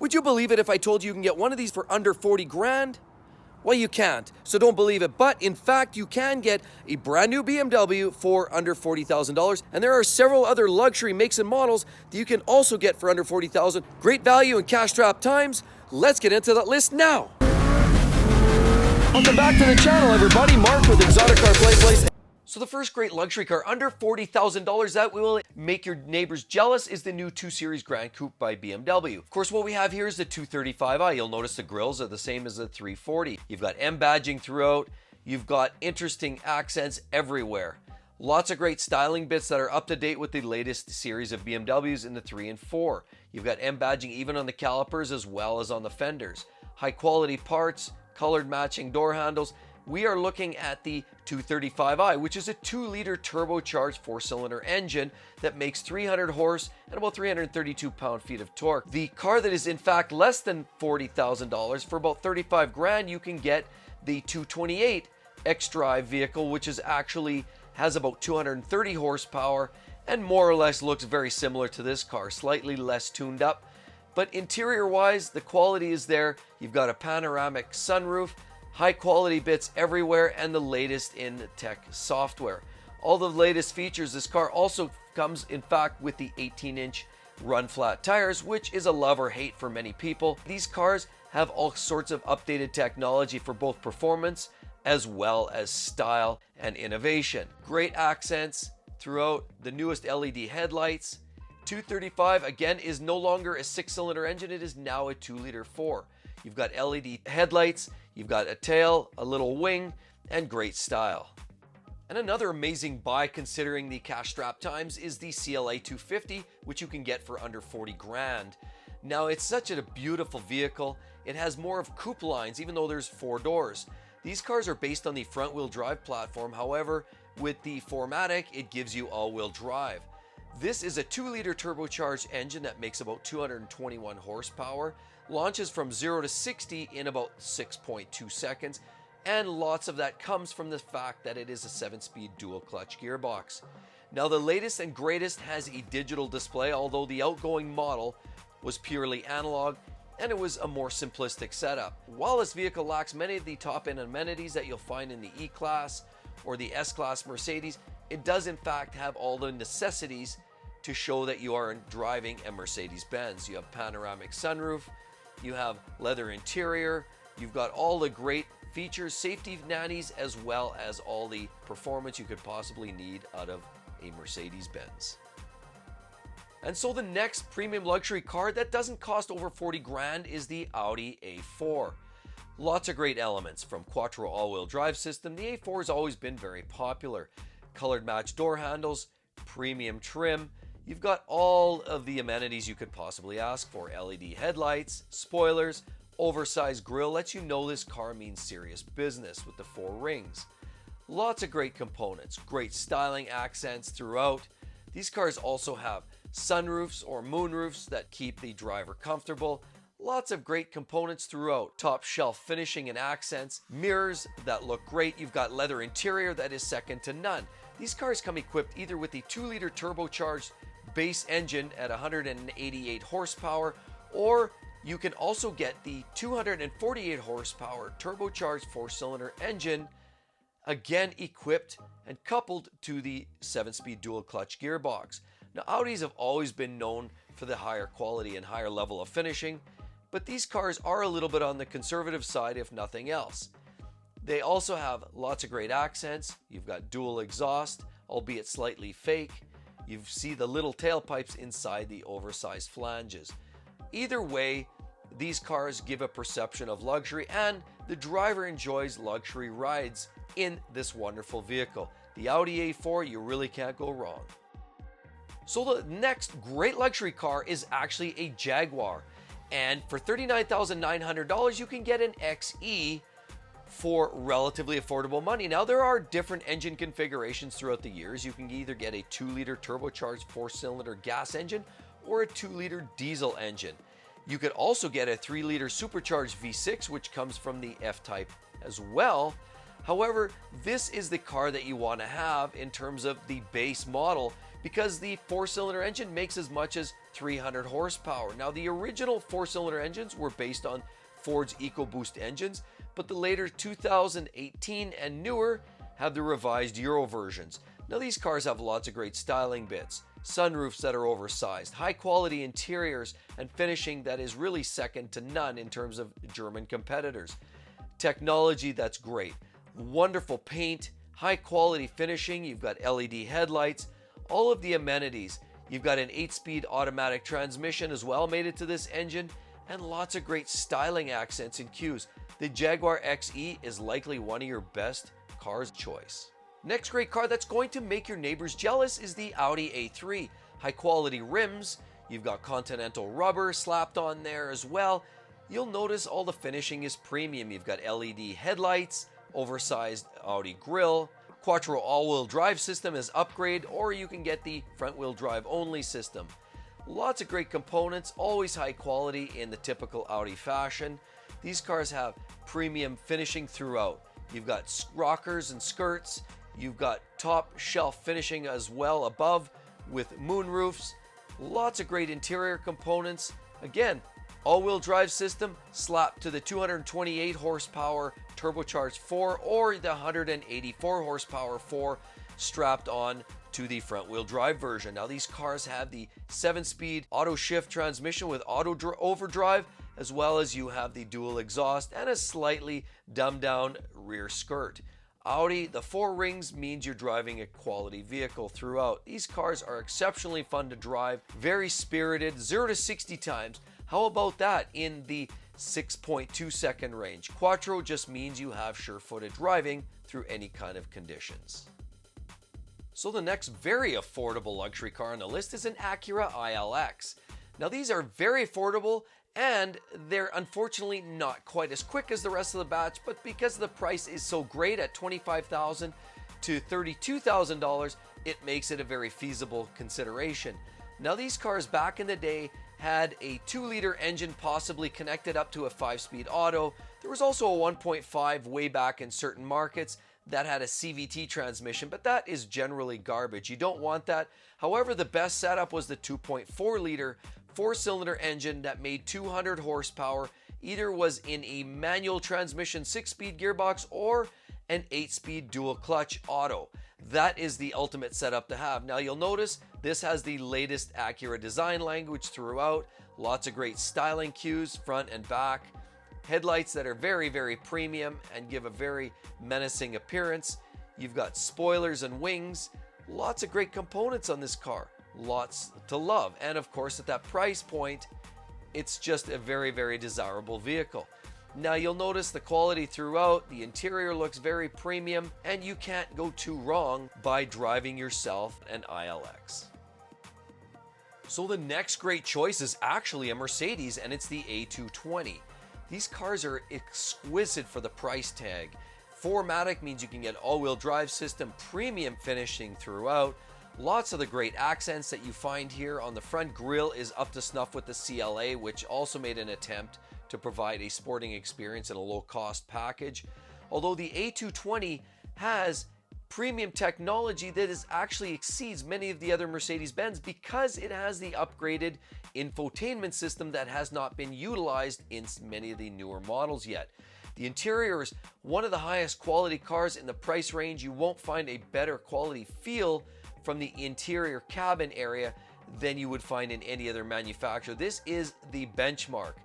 Would you believe it if I told you can get one of these for under 40 grand? Well, you can't, so don't believe it. But in fact, you can get a brand new BMW for under $40,000. And there are several other luxury makes and models that you can also get for under $40,000. Great value in cash-strapped times. Let's get into that list now. Welcome back to the channel, everybody. Mark with exoticcarplayplace. So the first great luxury car under $40,000 that will make your neighbors jealous is the new 2 Series Grand Coupe by BMW. Of course, what we have here is the 235i. You'll notice the grills are the same as the 340. You've got M badging throughout. You've got interesting accents everywhere. Lots of great styling bits that are up to date with the latest series of BMWs in the 3 and 4. You've got M badging even on the calipers as well as on the fenders. High quality parts, colored matching door handles. We are looking at the 235i, which is a 2-liter turbocharged 4-cylinder engine that makes 300 horse and about 332 pound-feet of torque. The car that is in fact less than $40,000, for about 35 grand, you can get the 228 xDrive vehicle, which is actually has about 230 horsepower and more or less looks very similar to this car, slightly less tuned up. But interior-wise, the quality is there. You've got a panoramic sunroof, high quality bits everywhere, and the latest in tech software. All the latest features. This car also comes in fact with the 18-inch run flat tires, which is a love or hate for many people. These cars have all sorts of updated technology for both performance as well as style and innovation. Great accents throughout, the newest LED headlights. 235 again is no longer a 6-cylinder engine, it is now a 2-liter 4. You've got LED headlights, you've got a tail, a little wing, and great style. And another amazing buy considering the cash strap times is the CLA 250, which you can get for under 40 grand. Now it's such a beautiful vehicle. It has more of coupe lines, even though there's 4 doors. These cars are based on the front wheel drive platform. However, with the 4MATIC, it gives you all-wheel drive. This is a 2-liter turbocharged engine that makes about 221 horsepower. Launches from 0 to 60 in about 6.2 seconds, and lots of that comes from the fact that it is a 7-speed dual clutch gearbox. Now the latest and greatest has a digital display, although the outgoing model was purely analog and it was a more simplistic setup. While this vehicle lacks many of the top-end amenities that you'll find in the E-Class or the S-Class Mercedes, it does in fact have all the necessities to show that you are driving a Mercedes-Benz. You have panoramic sunroof, you have leather interior, you've got all the great features, safety nannies, as well as all the performance you could possibly need out of a Mercedes-Benz. And so the next premium luxury car that doesn't cost over 40 grand is the Audi A4. Lots of great elements, from quattro all-wheel drive system. The A4 has always been very popular. Colored match door handles, premium trim. You've got all of the amenities you could possibly ask for. LED headlights, spoilers, oversized grille lets you know this car means serious business with the 4 rings. Lots of great components, great styling accents throughout. These cars also have sunroofs or moonroofs that keep the driver comfortable. Lots of great components throughout. Top shelf finishing and accents, mirrors that look great. You've got leather interior that is second to none. These cars come equipped either with the 2-liter turbocharged base engine at 188 horsepower, or you can also get the 248 horsepower turbocharged 4-cylinder engine, again equipped and coupled to the 7-speed dual clutch gearbox. Now Audis have always been known for the higher quality and higher level of finishing, but these cars are a little bit on the conservative side if nothing else. They also have lots of great accents. You've got dual exhaust, albeit slightly fake. You see the little tailpipes inside the oversized flanges. Either way, these cars give a perception of luxury, and the driver enjoys luxury rides in this wonderful vehicle. The Audi A4, you really can't go wrong. So the next great luxury car is actually a Jaguar. And for $39,900, you can get an XE for relatively affordable money. Now, there are different engine configurations throughout the years. You can either get a 2-liter turbocharged 4-cylinder gas engine or a 2-liter diesel engine. You could also get a 3-liter supercharged V6, which comes from the F-Type as well. However, this is the car that you want to have in terms of the base model, because the 4-cylinder engine makes as much as 300 horsepower. Now, the original four-cylinder engines were based on Ford's EcoBoost engines, but the later 2018 and newer have the revised Euro versions. Now, these cars have lots of great styling bits, sunroofs that are oversized, high-quality interiors, and finishing that is really second to none in terms of German competitors. Technology that's great, wonderful paint, high-quality finishing, you've got LED headlights, all of the amenities. You've got an 8-speed automatic transmission as well made into this engine, and lots of great styling accents and cues. The Jaguar XE is likely one of your best cars choice. Next great car that's going to make your neighbors jealous is the Audi A3. High quality rims, you've got Continental rubber slapped on there as well. You'll notice all the finishing is premium. You've got LED headlights, oversized Audi grille, Quattro all-wheel drive system as upgrade, or you can get the front-wheel drive only system. Lots of great components, always high quality in the typical Audi fashion. These cars have premium finishing throughout. You've got rockers and skirts, you've got top shelf finishing as well above with moonroofs. Lots of great interior components. Again, all-wheel drive system slapped to the 228 horsepower turbocharged 4 or the 184 horsepower 4 strapped on to the front-wheel drive version. Now, these cars have the 7-speed auto shift transmission with auto overdrive, as well as you have the dual exhaust and a slightly dumbed down rear skirt. Audi, the 4 rings means you're driving a quality vehicle throughout. These cars are exceptionally fun to drive, very spirited, 0 to 60 times. How about that in the 6.2 second range? Quattro just means you have sure-footed driving through any kind of conditions. So the next very affordable luxury car on the list is an Acura ILX. Now, these are very affordable and they're unfortunately not quite as quick as the rest of the batch, but because the price is so great at $25,000 to $32,000, it makes it a very feasible consideration. Now, these cars back in the day had a 2-liter engine possibly connected up to a 5-speed auto. There was also a 1.5 way back in certain markets that had a CVT transmission, but that is generally garbage. You don't want that. However, the best setup was the 2.4-liter 4-cylinder engine that made 200 horsepower, either was in a manual transmission 6-speed gearbox or an 8-speed dual clutch auto. That is the ultimate setup to have. Now, you'll notice this has the latest Acura design language throughout. Lots of great styling cues front and back. Headlights that are very, very premium and give a very menacing appearance. You've got spoilers and wings. Lots of great components on this car. Lots to love. And of course, at that price point, it's just a very, very desirable vehicle. Now, you'll notice the quality throughout. The interior looks very premium, and you can't go too wrong by driving yourself an ILX. So the next great choice is actually a Mercedes, and it's the A220. These cars are exquisite for the price tag. 4MATIC means you can get all-wheel drive system, premium finishing throughout. Lots of the great accents that you find here. On the front grille is up to snuff with the CLA, which also made an attempt to provide a sporting experience in a low-cost package. Although the A220 has premium technology that actually exceeds many of the other Mercedes-Benz because it has the upgraded infotainment system that has not been utilized in many of the newer models yet. The interior is one of the highest quality cars in the price range. You won't find a better quality feel from the interior cabin area than you would find in any other manufacturer. This is the benchmark.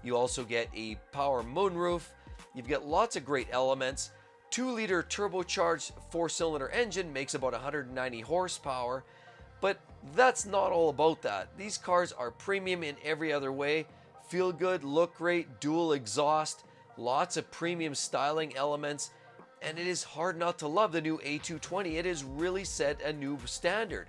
You also get a power moonroof. You've got lots of great elements. 2-liter turbocharged 4-cylinder engine makes about 190 horsepower, but that's not all about that. These cars are premium in every other way. Feel good, look great, dual exhaust, lots of premium styling elements, and it is hard not to love the new A220. It has really set a new standard.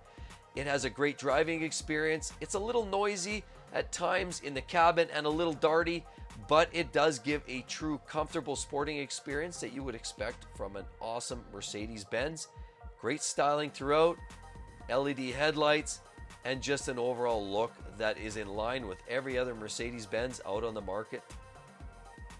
It has a great driving experience. It's a little noisy at times in the cabin and a little darty, but it does give a true comfortable sporting experience that you would expect from an awesome Mercedes-Benz. Great styling throughout, LED headlights, and just an overall look that is in line with every other Mercedes-Benz out on the market.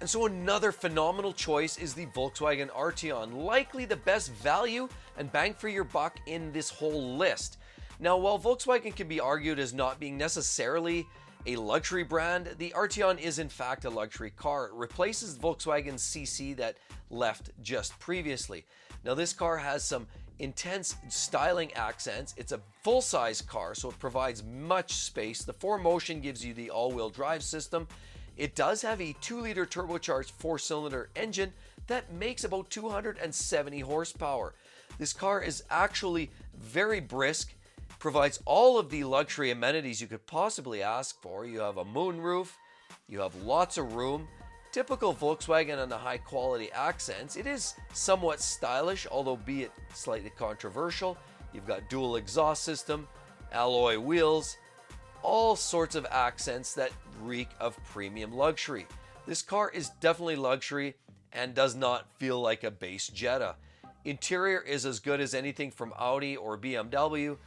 And so another phenomenal choice is the Volkswagen Arteon, likely the best value and bang for your buck in this whole list. Now, while Volkswagen can be argued as not being necessarily a luxury brand, the Arteon is in fact a luxury car. It replaces Volkswagen's CC that left just previously. Now, this car has some intense styling accents. It's a full-size car, so it provides much space. The 4Motion gives you the all-wheel drive system. It does have a 2-liter turbocharged 4-cylinder engine that makes about 270 horsepower. This car is actually very brisk, provides all of the luxury amenities you could possibly ask for. You have a moonroof, you have lots of room, typical Volkswagen and the high quality accents. It is somewhat stylish, although be it slightly controversial. You've got dual exhaust system, alloy wheels, all sorts of accents that reek of premium luxury. This car is definitely luxury and does not feel like a base Jetta. Interior is as good as anything from Audi or BMW,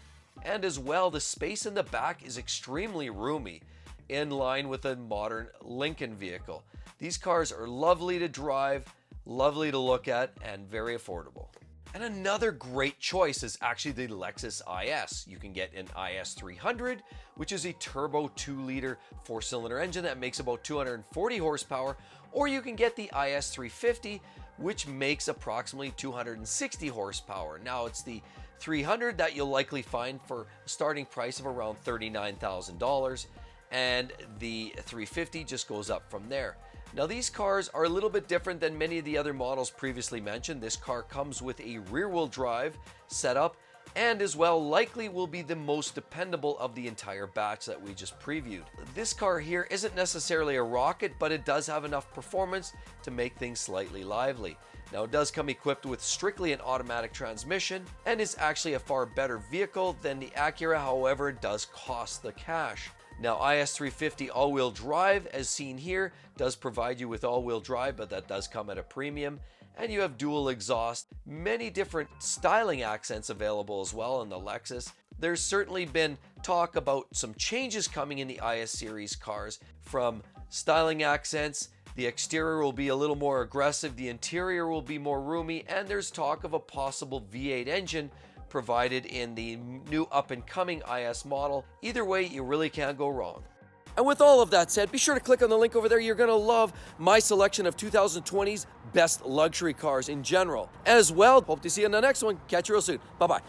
and as well, the space in the back is extremely roomy, in line with a modern Lincoln vehicle. These cars are lovely to drive, lovely to look at, and very affordable. And another great choice is actually the Lexus IS. You can get an IS 300, which is a turbo 2-liter 4-cylinder engine that makes about 240 horsepower, or you can get the IS 350, which makes approximately 260 horsepower. Now, it's the 300 that you'll likely find for a starting price of around $39,000, and the 350 just goes up from there. Now, these cars are a little bit different than many of the other models previously mentioned. This car comes with a rear-wheel drive setup, and as well likely will be the most dependable of the entire batch that we just previewed. This car here isn't necessarily a rocket, but it does have enough performance to make things slightly lively. Now, it does come equipped with strictly an automatic transmission and is actually a far better vehicle than the Acura, however, it does cost the cash. Now, IS 350 all-wheel drive, as seen here, does provide you with all-wheel drive, but that does come at a premium. And you have dual exhaust, many different styling accents available as well in the Lexus. There's certainly been talk about some changes coming in the IS series cars, from styling accents. The exterior will be a little more aggressive, the interior will be more roomy, and there's talk of a possible V8 engine provided in the new up-and-coming IS model. Either way, you really can't go wrong. And with all of that said, be sure to click on the link over there. You're going to love my selection of 2020's best luxury cars in general. As well, hope to see you in the next one. Catch you real soon. Bye-bye.